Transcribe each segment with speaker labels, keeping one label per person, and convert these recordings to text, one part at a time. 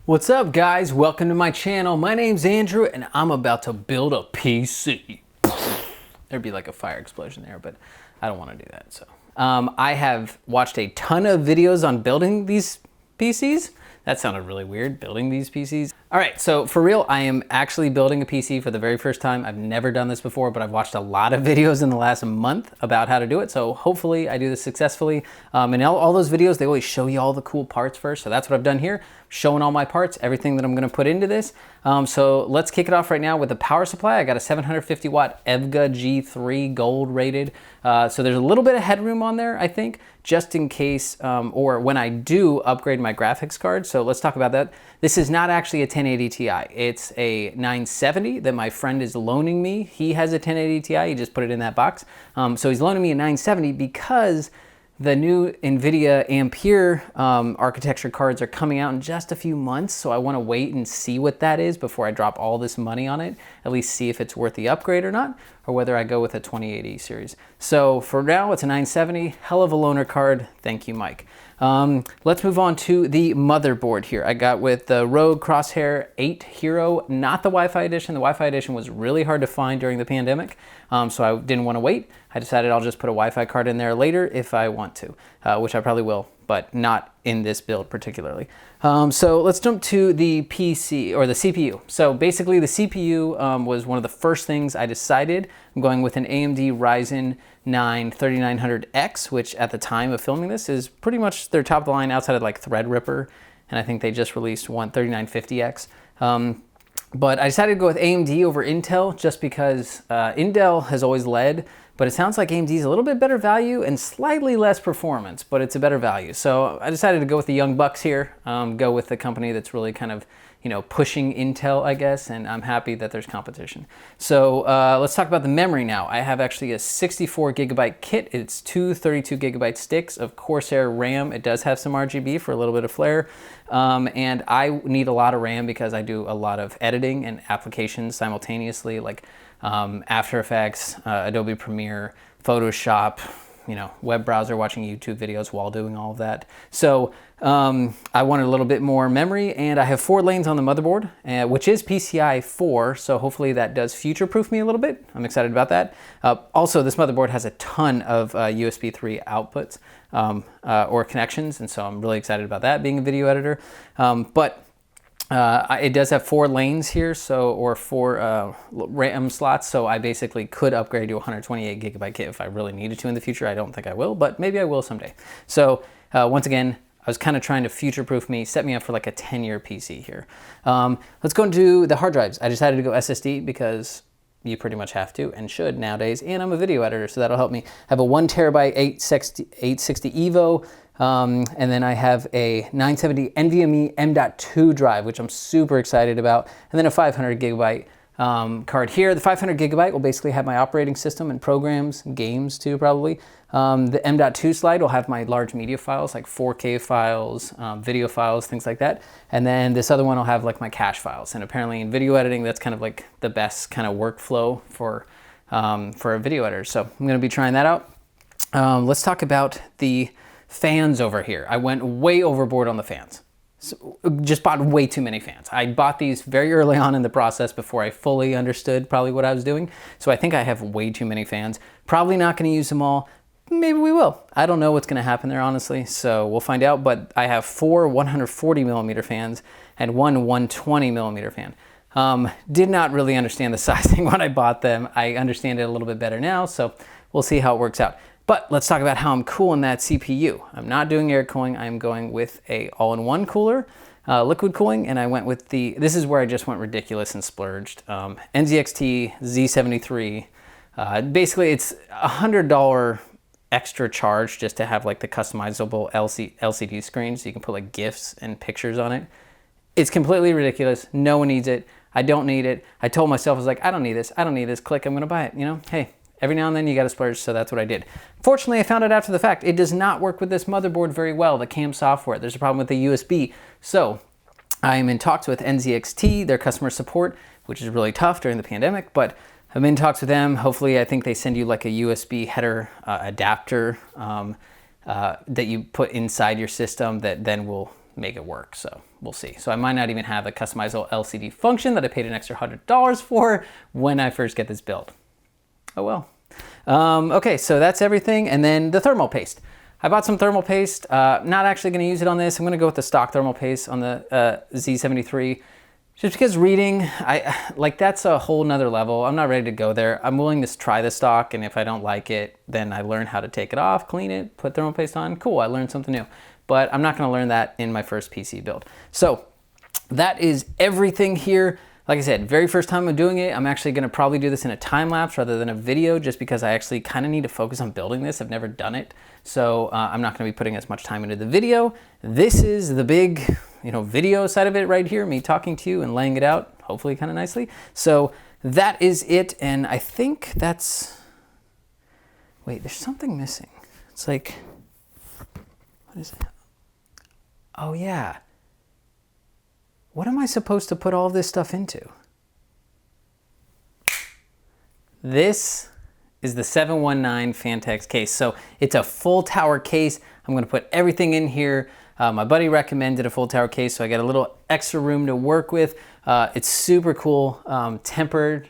Speaker 1: What's up guys, welcome to my channel. My name's Andrew and I'm about to build a PC. There'd be like a fire explosion there, but I don't want to do that. So I have watched a ton of videos on building these PCs. That sounded really weird, building these PCs. All right, so for real, I am actually building a PC for the very first time. I've never done this before, but I've watched a lot of videos in the last month about how to do it. So hopefully I do this successfully. And all those videos, they always show you all the cool parts first. So that's what I've done here, showing all my parts, everything that I'm gonna put into this. So let's kick it off right now with the power supply. I got a 750 watt EVGA G3 gold rated. So there's a little bit of headroom on there, I think, just in case, or when I do upgrade my graphics card. So let's talk about that. This is not actually a 1080 Ti. It's a 970 that my friend is loaning me. He has a 1080 Ti, he just put it in that box. So he's loaning me a 970 because the new NVIDIA Ampere architecture cards are coming out in just a few months, so I want to wait and see what that is before I drop all this money on it, at least see if it's worth the upgrade or not, or whether I go with a 2080 series. So for now, it's a 970, hell of a loaner card. Thank you, Mike. Let's move on to the motherboard here. I got with the Rogue Crosshair 8 Hero, not the Wi-Fi edition. The Wi-Fi edition was really hard to find during the pandemic, so I didn't want to wait. I decided I'll just put a Wi-Fi card in there later if I want to, which I probably will, but not in this build particularly. So let's jump to the PC, or the CPU. So basically the CPU was one of the first things I decided. I'm going with an AMD Ryzen 9 3900X, which at the time of filming this is pretty much their top of the line outside of like Threadripper, and I think they just released one 3950X. But I decided to go with AMD over Intel just because Intel has always led, but it sounds like AMD is a little bit better value and slightly less performance, but it's a better value. So I decided to go with the young bucks here, go with the company that's really kind of, you know, pushing Intel, I guess, and I'm happy that there's competition. So let's talk about the memory now. I have actually a 64 gigabyte kit. It's two 32 gigabyte sticks of Corsair RAM. It does have some RGB for a little bit of flare. And I need a lot of RAM because I do a lot of editing and applications simultaneously, like After Effects, Adobe Premiere, Photoshop, you know, web browser, watching YouTube videos while doing all of that. So I wanted a little bit more memory, and I have 4 lanes on the motherboard, which is PCI 4, so hopefully that does future-proof me a little bit. I'm excited about that. Also, this motherboard has a ton of USB 3 outputs or connections, and so I'm really excited about that, being a video editor. It does have 4 lanes here, so, or 4 RAM slots, so I basically could upgrade to a 128 gigabyte kit if I really needed to in the future. I don't think I will, but maybe I will someday. So once again, I was kind of trying to future-proof me, set me up for like a 10-year PC here. Let's go into the hard drives. I decided to go SSD because you pretty much have to and should nowadays, and I'm a video editor, so that'll help me. I have a 1 terabyte 860 EVO, and then I have a 970 NVMe M.2 drive, which I'm super excited about, and then a 500 gigabyte card here. The 500 gigabyte will basically have my operating system and programs, games too probably. The M.2 slide will have my large media files, like 4K files, video files, things like that. And then this other one will have like my cache files. And apparently in video editing, that's kind of like the best kind of workflow for a video editor. So I'm gonna be trying that out. Let's talk about the fans over here. I went way overboard on the fans. So just bought way too many fans. I bought these very early on in the process before I fully understood probably what I was doing. So I think I have way too many fans. Probably not gonna use them all. Maybe we will. I don't know what's gonna happen there, honestly, so we'll find out. But I have 4 140 millimeter fans and 1 120 millimeter fan. Did not really understand the sizing when I bought them. I understand it a little bit better now, so we'll see how it works out. But let's talk about how I'm cooling that CPU. I'm not doing air cooling. I'm going with a all-in-one cooler, liquid cooling, and I went with this is where I just went ridiculous and splurged. NZXT Z73. Basically, it's $100 extra charge just to have like the customizable LCD screen, so you can put like GIFs and pictures on it. It's completely ridiculous. No one needs it. I don't need it. I told myself, I was like, I don't need this. I don't need this. Click, I'm gonna buy it. You know, hey. Every now and then you gotta splurge, so that's what I did. Fortunately, I found out after the fact, it does not work with this motherboard very well, the CAM software. There's a problem with the USB. So I am in talks with NZXT, their customer support, which is really tough during the pandemic, but I'm in talks with them. Hopefully, I think they send you like a USB header adapter that you put inside your system that then will make it work. So we'll see. So I might not even have a customizable LCD function that I paid an extra $100 for when I first get this build. Oh well. Okay, so that's everything. And then the thermal paste. I bought some thermal paste. Not actually going to use it on this. I'm going to go with the stock thermal paste on the Z73. Just because reading, that's a whole nother level. I'm not ready to go there. I'm willing to try the stock, and if I don't like it, then I learn how to take it off, clean it, put thermal paste on. Cool, I learned something new. But I'm not going to learn that in my first PC build. So that is everything here. Like I said, very first time I'm doing it, I'm actually gonna probably do this in a time lapse rather than a video, just because I actually kind of need to focus on building this. I've never done it. So I'm not gonna be putting as much time into the video. This is the big, video side of it right here, me talking to you and laying it out, hopefully kind of nicely. So that is it, and I think that's, wait, there's something missing. It's like, what is it? Oh yeah. What am I supposed to put all this stuff into? This is the 719 Fantex case. So it's a full tower case. I'm gonna put everything in here. My buddy recommended a full tower case, so I got a little extra room to work with. It's super cool, tempered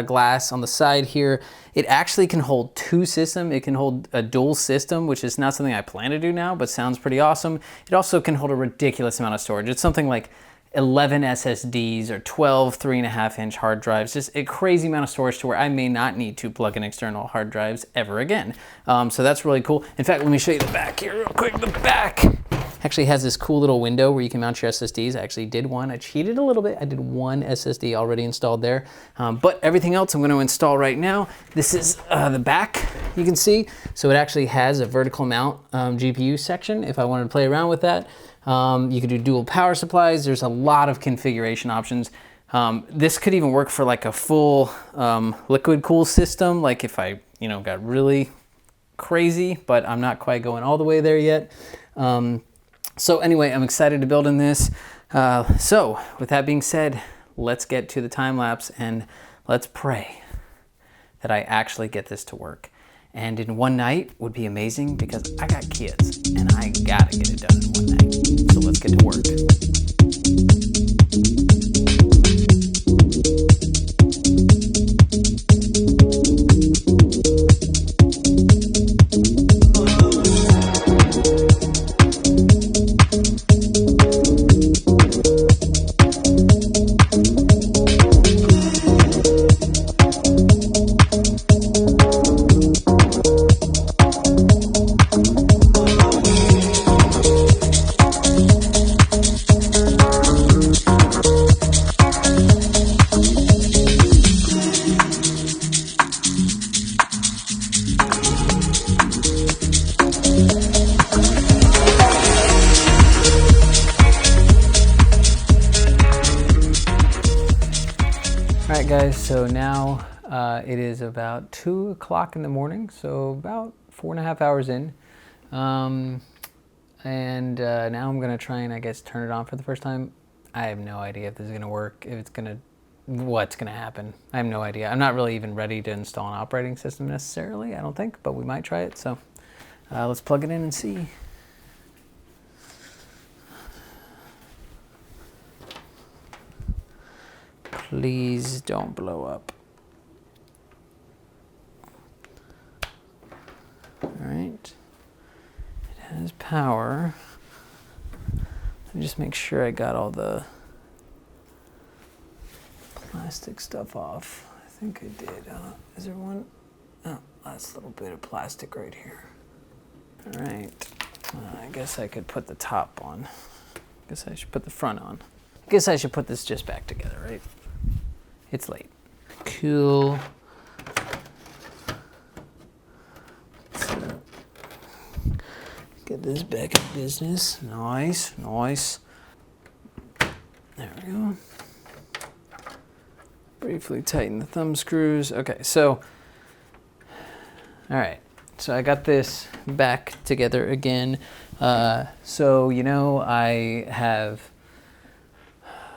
Speaker 1: glass on the side here. It actually can hold 2 systems. It can hold a dual system, which is not something I plan to do now, but sounds pretty awesome. It also can hold a ridiculous amount of storage. It's something like 11 SSDs or 12 3.5-inch hard drives, just a crazy amount of storage to where I may not need to plug in external hard drives ever again. So that's really cool. In fact, let me show you the back here real quick. The back actually has this cool little window where you can mount your SSDs. I actually did one. I cheated a little bit. I did one SSD already installed there. But everything else I'm going to install right now. This is the back, you can see. So it actually has a vertical mount GPU section if I wanted to play around with that. You could do dual power supplies. There's a lot of configuration options. This could even work for like a full liquid cool system, like if I got really crazy, but I'm not quite going all the way there yet. So anyway, I'm excited to build in this. So with that being said, let's get to the time lapse and let's pray that I actually get this to work. And in one night would be amazing because I got kids and I gotta get it done in one night. So let's get to work. Alright guys, so now it is about 2 o'clock in the morning, so about 4.5 hours in. Now I'm going to try and I guess turn it on for the first time. I have no idea if this is going to work, if it's going to, what's going to happen. I have no idea. I'm not really even ready to install an operating system necessarily, I don't think, but we might try it. So let's plug it in and see. Please don't blow up. All right, it has power. Let me just make sure I got all the plastic stuff off. I think I did. Is there one? Oh, that's a little bit of plastic right here. All right, I guess I could put the top on. I guess I should put the front on. I guess I should put this just back together, right? It's late. Cool. So, get this back in business. Nice, nice. There we go. Briefly tighten the thumb screws. Okay, so, all right. So I got this back together again. So, I have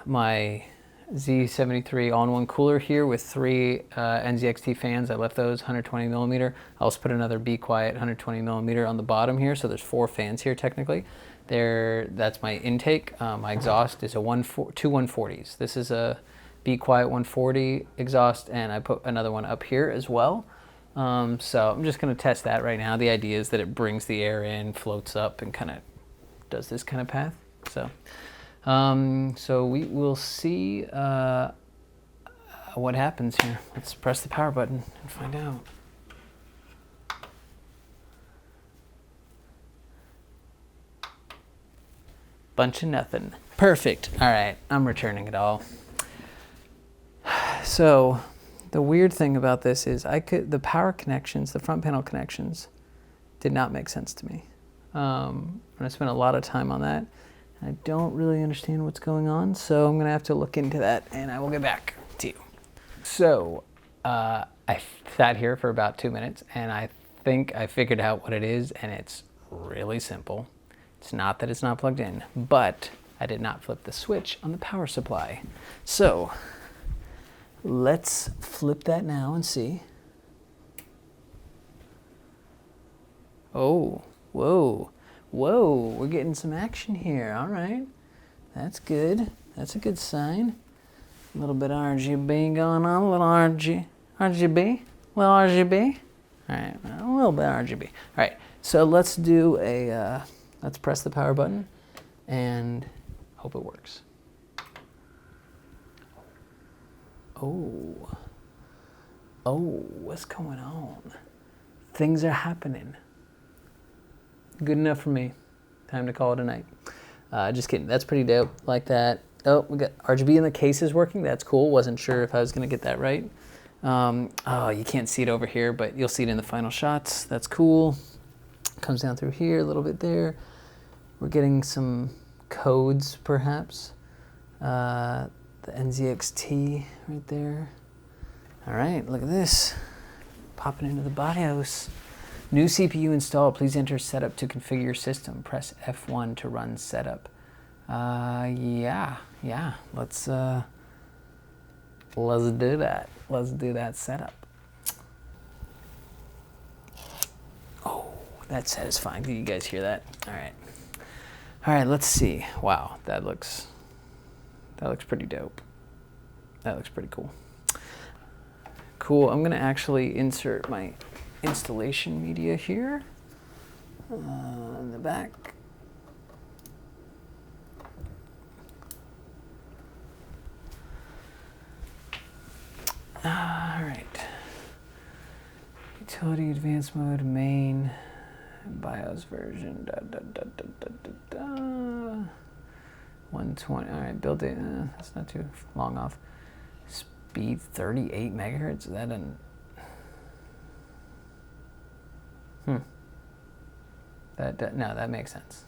Speaker 1: my Z73 all-in-one cooler here with 3 NZXT fans. I left those 120 millimeter. I also put another Be Quiet 120 millimeter on the bottom here, so there's 4 fans here technically. There, that's my intake. My exhaust is a two 140s. This is a Be Quiet 140 exhaust, and I put another one up here as well. So I'm just gonna test that right now. The idea is that it brings the air in, floats up, and kind of does this kind of path. So, so we will see what happens here. Let's press the power button and find out. Bunch of nothing. Perfect. All right, I'm returning it all. So the weird thing about this is the power connections, the front panel connections, did not make sense to me. And I spent a lot of time on that. I don't really understand what's going on, so I'm gonna have to look into that, and I will get back to you. So I sat here for about 2 minutes, and I think I figured out what it is, and it's really simple. It's not that it's not plugged in, but I did not flip the switch on the power supply. So let's flip that now and see. Oh, whoa, whoa, we're getting some action here. All right, that's good. That's a good sign. A little bit of RGB going on, a little RGB, a little RGB. All right, a little bit of RGB. All right, so let's do a, let's press the power button and hope it works. Oh, what's going on? Things are happening. Good enough for me. Time to call it a night. Just kidding, that's pretty dope, like that. Oh, we got RGB in the case is working, that's cool. Wasn't sure if I was gonna get that right. Oh, you can't see it over here, but you'll see it in the final shots. That's cool. Comes down through here, a little bit there. We're getting some codes, perhaps. The NZXT right there. All right, look at this. Popping into the BIOS. New CPU installed. Please enter setup to configure your system. Press F1 to run setup. Yeah. Let's do that. Let's do that setup. Oh, that's satisfying. Did you guys hear that? All right, let's see. Wow, that looks pretty dope. That looks pretty cool. Cool, I'm gonna actually insert my installation media here in the back. All right. Utility advanced mode main BIOS version 120. All right, build it. That's not too long off. Speed 38 megahertz. That doesn't. No, that makes sense.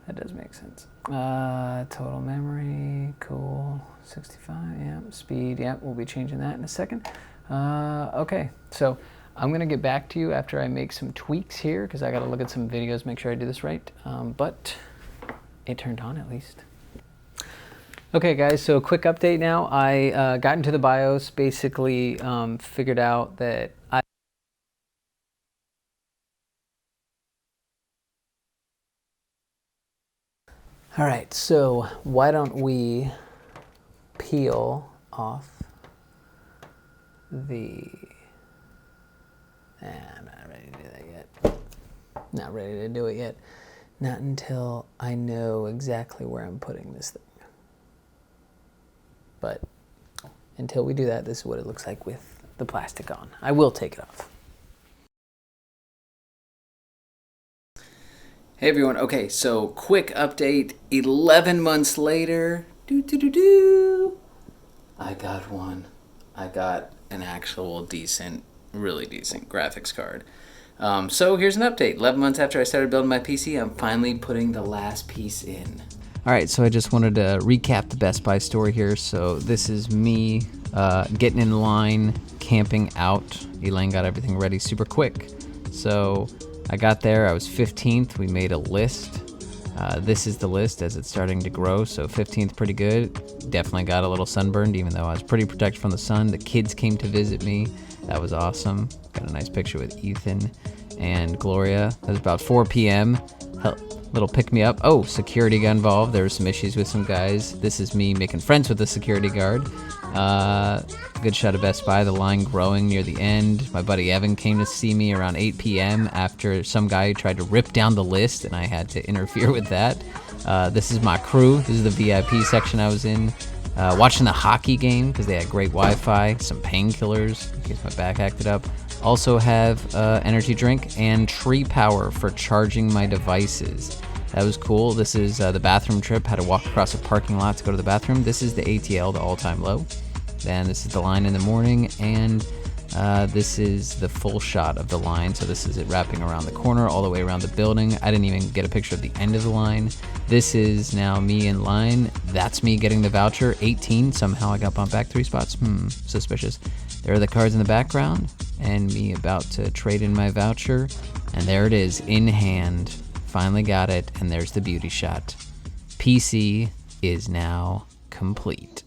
Speaker 1: That does make sense. Total memory, cool. 65, yeah. Speed, yeah, we'll be changing that in a second. Okay, so I'm gonna get back to you after I make some tweaks here, because I gotta look at some videos, make sure I do this right. But it turned on at least. Okay guys, so quick update now. I got into the BIOS, basically figured out that all right, so why don't we peel off the, I'm not ready to do that yet. Not ready to do it yet. Not until I know exactly where I'm putting this thing. But until we do that, this is what it looks like with the plastic on. I will take it off. Hey everyone, okay, so quick update, 11 months later, I got one. I got an actual decent, really decent graphics card. So here's an update. 11 months after I started building my PC, I'm finally putting the last piece in. All right, so I just wanted to recap the Best Buy story here. So this is me getting in line, camping out. Elaine got everything ready super quick. So I got there, I was 15th, we made a list. This is the list as it's starting to grow, so 15th pretty good. Definitely got a little sunburned even though I was pretty protected from the sun. The kids came to visit me, that was awesome. Got a nice picture with Ethan and Gloria. It was about 4 p.m. little pick-me-up. Oh, security got involved. There were some issues with some guys. This is me making friends with the security guard. Good shot of Best Buy, the line growing near the end. My buddy Evan came to see me around 8 p.m. after some guy tried to rip down the list, and I had to interfere with that. This is my crew. This is the VIP section I was in. Watching the hockey game because they had great Wi-Fi, some painkillers in case my back acted up. Also have energy drink and tree power for charging my devices. That was cool. This is the bathroom trip. Had to walk across a parking lot to go to the bathroom. This is the ATL, the all-time low. Then this is the line in the morning, and this is the full shot of the line. So this is it wrapping around the corner all the way around the building. I didn't even get a picture of the end of the line. This is now me in line. That's me getting the voucher. 18. Somehow I got bumped back 3 spots. Suspicious. There are the cards in the background, and me about to trade in my voucher. And there it is, in hand. Finally got it, and there's the beauty shot. PC is now complete.